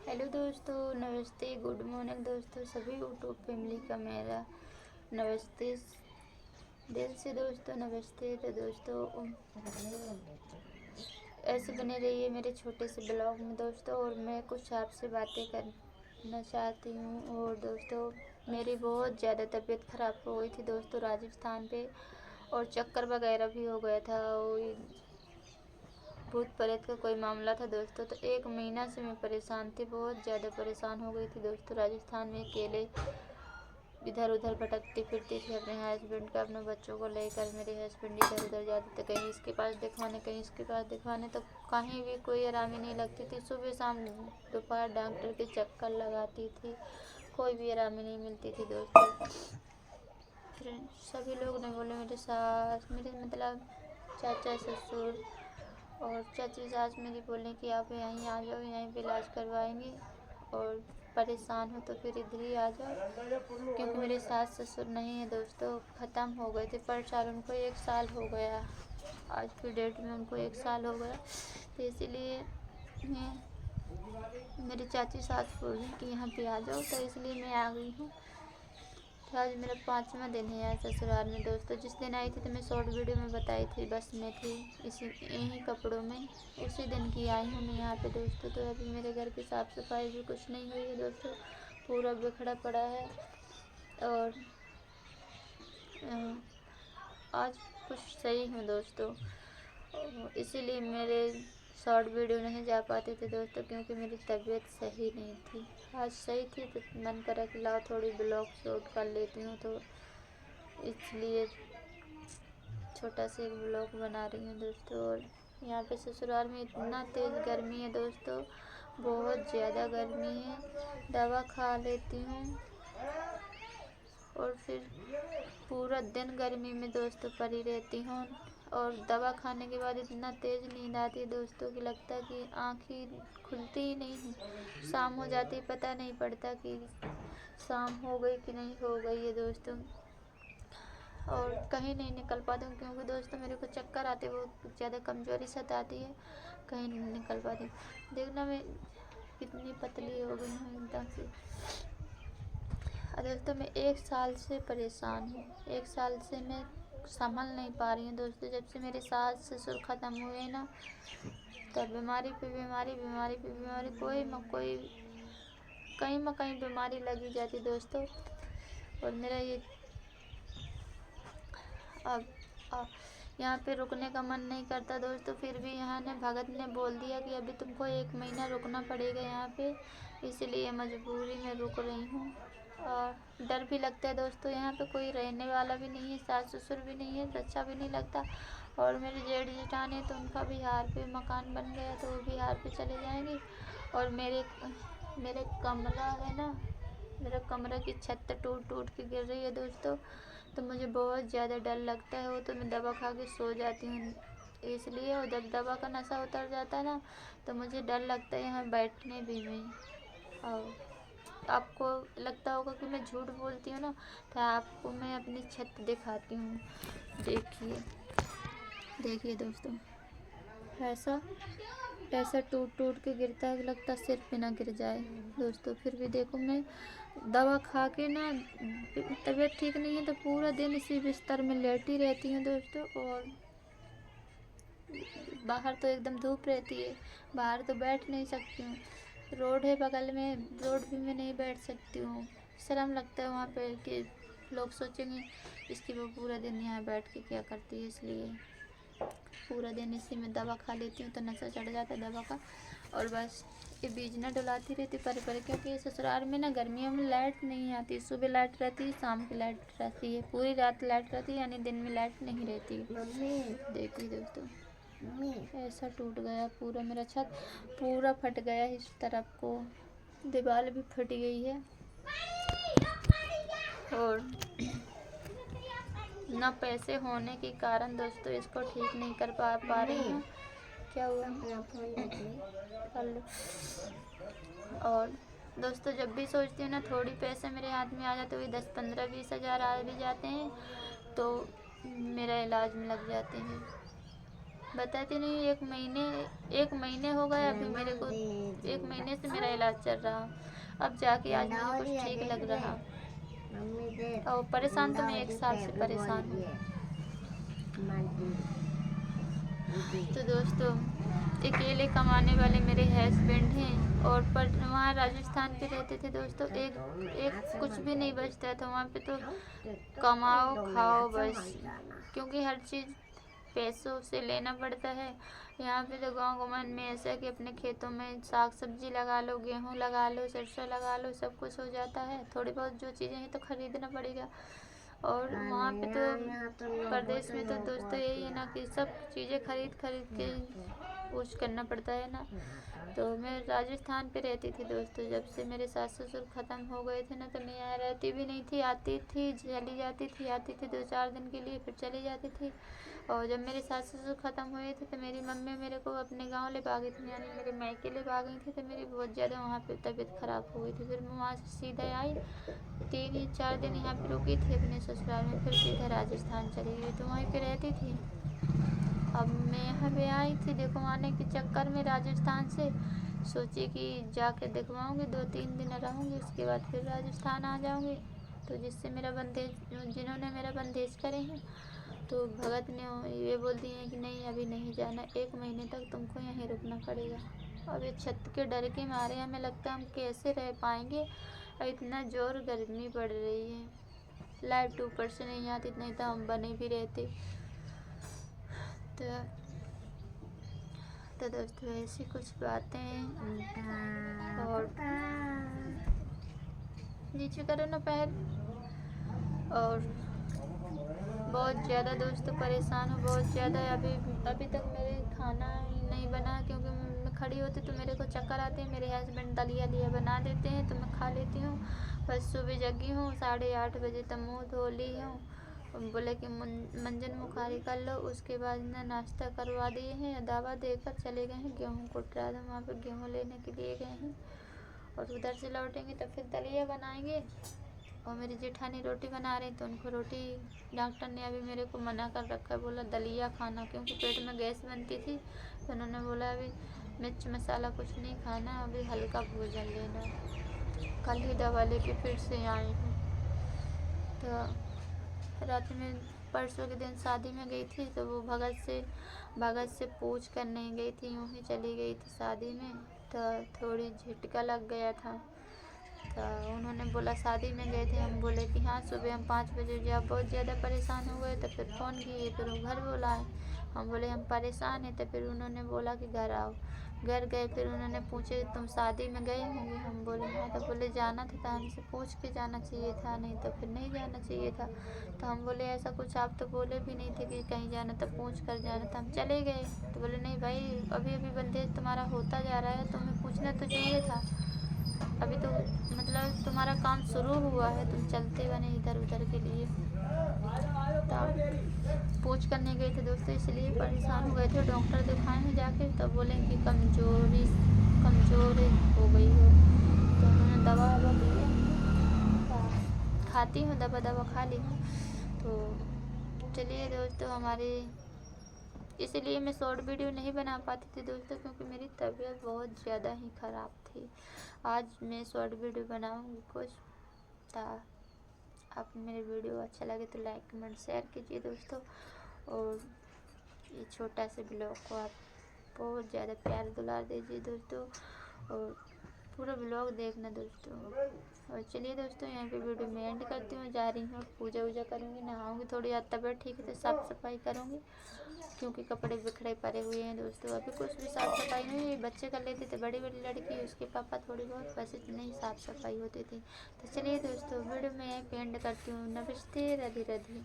Hello दोस्तों, नमस्ते, good morning दोस्तों। सभी यूट्यूब फैमिली का मेरा नमस्ते दिल से दोस्तों, नमस्ते। तो दोस्तों ऐसे बने रहिए मेरे छोटे से ब्लॉग में दोस्तों। और मैं कुछ आपसे बातें करना चाहती हूँ। और दोस्तों मेरी बहुत ज़्यादा तबीयत ख़राब हो गई थी दोस्तों राजस्थान पे, और चक्कर वगैरह भी हो गया था। और भूत प्रेत का कोई मामला था दोस्तों। तो 1 महीना से मैं परेशान थी, बहुत ज़्यादा परेशान हो गई थी दोस्तों। राजस्थान में अकेले इधर उधर भटकती फिरती थी अपने हस्बैंड का, अपने बच्चों को लेकर। मेरे हस्बैंड इधर उधर जाते थे, कहीं इसके पास दिखवाने, कहीं इसके पास दिखवाने, तो कहीं भी कोई आरामी नहीं लगती थी। सुबह शाम दोपहर डॉक्टर के चक्कर लगाती थी, कोई भी आरामी नहीं मिलती थी दोस्तों। फिर सभी लोग ने बोले, मेरे सास, मेरे मतलब चाचा ससुर और चाची सास मेरी बोले कि आप यहीं आ जाओ, यहीं पे इलाज करवाएंगे। और परेशान हो तो फिर इधर ही आ जाओ, क्योंकि मेरे सास ससुर नहीं है दोस्तों, ख़त्म हो गए थे। पर साल उनको 1 साल हो गया, आज की डेट में उनको 1 साल हो गया। तो इसीलिए मैं, मेरी चाची सास बोली कि यहाँ पे आ जाओ, तो इसलिए मैं आ गई हूँ। तो आज मेरा 5वां दिन है यहाँ ससुराल में दोस्तों। जिस दिन आई थी तो मैं शॉर्ट वीडियो में बताई थी, बस में थी इसी यहीं कपड़ों में, उसी दिन की आई हूँ मैं यहाँ पे दोस्तों। तो अभी मेरे घर की साफ़ सफाई भी कुछ नहीं हुई है दोस्तों, पूरा बिखरा पड़ा है। और आज कुछ सही हूँ दोस्तों, इसीलिए मेरे शॉर्ट वीडियो नहीं जा पाते थे दोस्तों, क्योंकि मेरी तबीयत सही नहीं थी। आज सही थी तो मन करा कि लाओ थोड़ी ब्लॉग शूट कर लेती हूँ, तो इसलिए छोटा सा एक ब्लॉग बना रही हूँ दोस्तों। और यहाँ पे ससुराल में इतना तेज़ गर्मी है दोस्तों, बहुत ज़्यादा गर्मी है। दवा खा लेती हूँ और फिर पूरा दिन गर्मी में दोस्तों पड़ी रहती हूँ। और दवा खाने के बाद इतना तेज़ नींद आती है दोस्तों कि लगता है कि आँख ही खुलती ही नहीं है। शाम हो जाती, पता नहीं पड़ता कि शाम हो गई कि नहीं हो गई है दोस्तों। और कहीं नहीं निकल पाती हूँ, क्योंकि दोस्तों मेरे को चक्कर आते, बहुत ज़्यादा कमज़ोरी सताती है, कहीं नहीं निकल पाती हूँ। देखना मैं कितनी पतली हो गई हूँ एकदम से। दोस्तों मैं 1 साल से परेशान हूँ, 1 साल से मैं संभल नहीं पा रही हूँ दोस्तों। जब से मेरे सास ससुर ख़त्म हुए ना, तब बीमारी पे बीमारी, बीमारी पे बीमारी, कोई कहीं बीमारी लगी जाती दोस्तों। और मेरा ये अब यहाँ पे रुकने का मन नहीं करता दोस्तों। फिर भी यहाँ ने भगत ने बोल दिया कि अभी तुमको 1 महीना रुकना पड़ेगा यहाँ पे, इसलिए मजबूरी में रुक रही हूँ। और डर भी लगता है दोस्तों, यहाँ पे कोई रहने वाला भी नहीं है, सास ससुर भी नहीं है, तो अच्छा भी नहीं लगता। और मेरे जेठ जेठानी, तो उनका बिहार पे मकान बन गया, तो वो बिहार पे चले जाएंगे। और मेरे कमरा है ना, मेरा कमरा की छत टूट टूट के गिर रही है दोस्तों। तो मुझे बहुत ज़्यादा डर लगता है, वो तो मैं दवा खा के सो जाती हूँ इसलिए। और जब दवा का नशा उतर जाता है ना, तो मुझे डर लगता है यहाँ बैठने भी में। और आपको लगता होगा कि मैं झूठ बोलती हूँ ना, तो आपको मैं अपनी छत दिखाती हूँ। देखिए देखिए दोस्तों, ऐसा ऐसा टूट टूट के गिरता है, लगता सिर पे ना गिर जाए दोस्तों। फिर भी देखो, मैं दवा खा के ना, तबीयत ठीक नहीं है तो पूरा दिन इसी बिस्तर में लेटी रहती हूँ दोस्तों। और बाहर तो एकदम धूप रहती है, बाहर तो बैठ नहीं सकती हूँ। रोड है बगल में, रोड भी मैं नहीं बैठ सकती हूँ। शर्म लगता है वहाँ पे कि लोग सोचेंगे इसकी वो पूरा दिन यहाँ बैठ के क्या करती है, इसलिए पूरा दिन इसी में दवा खा लेती हूँ, तो नशा चढ़ जाता है दवा का। और बस ये बीज ना डुलाती रहती पर, क्योंकि ससुराल में ना गर्मियों में लाइट नहीं आती। सुबह लाइट रहती है, शाम की लाइट रहती है, पूरी रात लाइट रहती है, यानी दिन में लाइट नहीं रहती। देखिए दोस्तों, ऐसा टूट गया पूरा, मेरा छत पूरा फट गया, इस तरफ को दीवार भी फट गई है। और ना पैसे होने के कारण दोस्तों इसको ठीक नहीं कर पा रही हूँ। क्या हुआ? कर लो। और दोस्तों जब भी सोचती हूँ ना थोड़ी पैसे मेरे हाथ में आ जाते, वही 10 15 20 हज़ार आ भी जाते हैं, तो मेरा इलाज में लग जाते हैं। बताती नहीं, 1 महीने हो गए अभी मेरे को, 1 महीने से मेरा इलाज चल रहा। अब जाके आज मुझे कुछ ठीक लग रहा, और परेशान तो मैं 1 साल से परेशान हूँ। तो दोस्तों, अकेले कमाने वाले मेरे हस्बैंड हैं, और पर वहाँ राजस्थान पे रहते थे दोस्तों, एक कुछ भी नहीं बचता था वहाँ पे, तो कमाओ खाओ बस, क्योंकि हर चीज़ पैसों से लेना पड़ता है। यहाँ पे तो गाँव गंवान में ऐसा है कि अपने खेतों में साग सब्जी लगा लो, गेहूँ लगा लो, सरसों लगा लो, सब कुछ हो जाता है। थोड़ी बहुत जो चीज़ें हैं तो खरीदना पड़ेगा, और वहाँ पे तो प्रदेश में तो दोस्तों यही है ना कि सब चीज़ें खरीद के कुछ करना पड़ता है ना। तो मैं राजस्थान पे रहती थी दोस्तों, जब से मेरे सास ससुर ख़त्म हो गए थे ना, तो मैं यहाँ रहती भी नहीं थी, आती थी चली जाती थी, आती थी 2-4 दिन के लिए फिर चली जाती थी। और जब मेरे सास ससुर ख़त्म हुए थे तो मेरी मम्मी मेरे को अपने गाँव ले भागी थी, यानी मेरे मायके ले भागी थी, तो मेरी बहुत ज़्यादा वहाँ पे तबीयत ख़राब हो गई थी। फिर मैं वहाँ से सीधा आई, 3 या 4 दिन यहाँ पे रुकी थी अपने ससुराल में, फिर सीधा राजस्थान चली गई, तो वहीं पे रहती थी। अब मैं यहाँ पे आई थी दिखवाने के चक्कर में राजस्थान से, सोची कि जाके दिखवाऊँगी, 2-3 दिन रहूँगी, उसके बाद फिर राजस्थान आ जाऊँगी। तो जिन्होंने मेरा बंदेज करे हैं, तो भगत ने ये बोल दिए हैं कि नहीं अभी नहीं जाना, 1 महीने तक तुमको यहीं रुकना पड़ेगा। अब ये छत के डर के मारे हमें लगता है हम कैसे रह पाएंगे, और इतना जोर गर्मी पड़ रही है, लाइट ऊपर से नहीं आती, नहीं तो हम बने भी रहते। तो दोस्तों ऐसी कुछ बातें, और नीचे करो ना पैर, और बहुत ज़्यादा दोस्तों परेशान हूँ, बहुत ज़्यादा। अभी तक मेरे खाना नहीं बना, क्योंकि मैं खड़ी होती तो मेरे को चक्कर आते हैं। मेरे हस्बैंड दलिया बना देते हैं तो मैं खा लेती हूँ। बस सुबह जगी हूँ 8:30 बजे तक, मुँह धो ली हूँ, बोले कि मंजन मुखारी कर लो, उसके बाद ना नाश्ता करवा दिए हैं, दवा देकर चले गए हैं गेहूँ कुटरा दो, वहाँ पर गेहूँ लेने के लिए गए हैं, और उधर से लौटेंगे तो फिर दलिया बनाएंगे। और मेरी जेठानी रोटी बना रही, तो उनको रोटी, डॉक्टर ने अभी मेरे को मना कर रखा है, बोला दलिया खाना, क्योंकि पेट में गैस बनती थी, तो उन्होंने बोला अभी मिर्च मसाला कुछ नहीं खाना, अभी हल्का भोजन लेना। कल ही दवा लेके फिर से आई हूँ। तो रात में परसों के दिन शादी में गई थी, तो वो भगत से पूछ करने गई थी, यूँ ही चली गई थी शादी में, तो थोड़ी झटका लग गया था। तो उन्होंने बोला शादी में गए थे, हम बोले कि हाँ, सुबह हम 5 बजे जब बहुत ज़्यादा परेशान हो गए तो फिर फ़ोन किए, फिर वो घर बुलाए, हम बोले हम परेशान हैं, तो फिर उन्होंने बोला कि घर आओ। घर गए, फिर उन्होंने पूछे तुम शादी में गए होंगे, हम बोले हाँ, तो बोले जाना था तो हमसे पूछ के जाना चाहिए था, नहीं तो फिर नहीं जाना चाहिए था। तो हम बोले ऐसा कुछ आप तो बोले भी नहीं थे कि कहीं जाना तो पूछ कर जाना था, हम चले गए। तो बोले नहीं भाई, अभी अभी बंदेज तुम्हारा होता जा रहा है, तुम्हें पूछना तो चाहिए था, अभी तो मतलब तुम्हारा काम शुरू हुआ है, तुम चलते बने इधर उधर के लिए। तब पूछ करने गए थे दोस्तों, इसलिए परेशान हो गए थे। डॉक्टर दिखाए हैं जाके, तब बोले कि कमज़ोर हो गई हो, तो उन्होंने दवा दी है, खाती हूँ, दवा खा ली हूँ। तो चलिए दोस्तों, हमारे इसलिए मैं शॉर्ट वीडियो नहीं बना पाती थी दोस्तों, क्योंकि मेरी तबीयत बहुत ज़्यादा ही ख़राब थी। आज मैं शॉर्ट वीडियो बनाऊँगी कुछ, आप मेरे वीडियो अच्छा लगे तो लाइक कमेंट शेयर कीजिए दोस्तों, और ये छोटा सा ब्लॉग को आप बहुत ज़्यादा प्यार दुलार दीजिए दोस्तों, और पूरा ब्लॉग देखना दोस्तों। और चलिए दोस्तों, यहाँ पे वीडियो में एंड करती हूँ, जा रही हूँ पूजा वूजा करूँगी, नहाऊँगी, थोड़ी तबीयत ठीक है तो साफ़ सफाई करूँगी, क्योंकि कपड़े बिखरे पड़े हुए हैं दोस्तों। अभी कुछ भी साफ़ सफाई नहीं, बच्चे कर लेते थे, बड़ी लड़की उसके पापा थोड़ी बहुत, बस इतनी साफ़ सफाई होती थी। तो चलिए दोस्तों, वीडियो में यहीं पे एंड करती हूँ। नमस्ते, राधे राधे।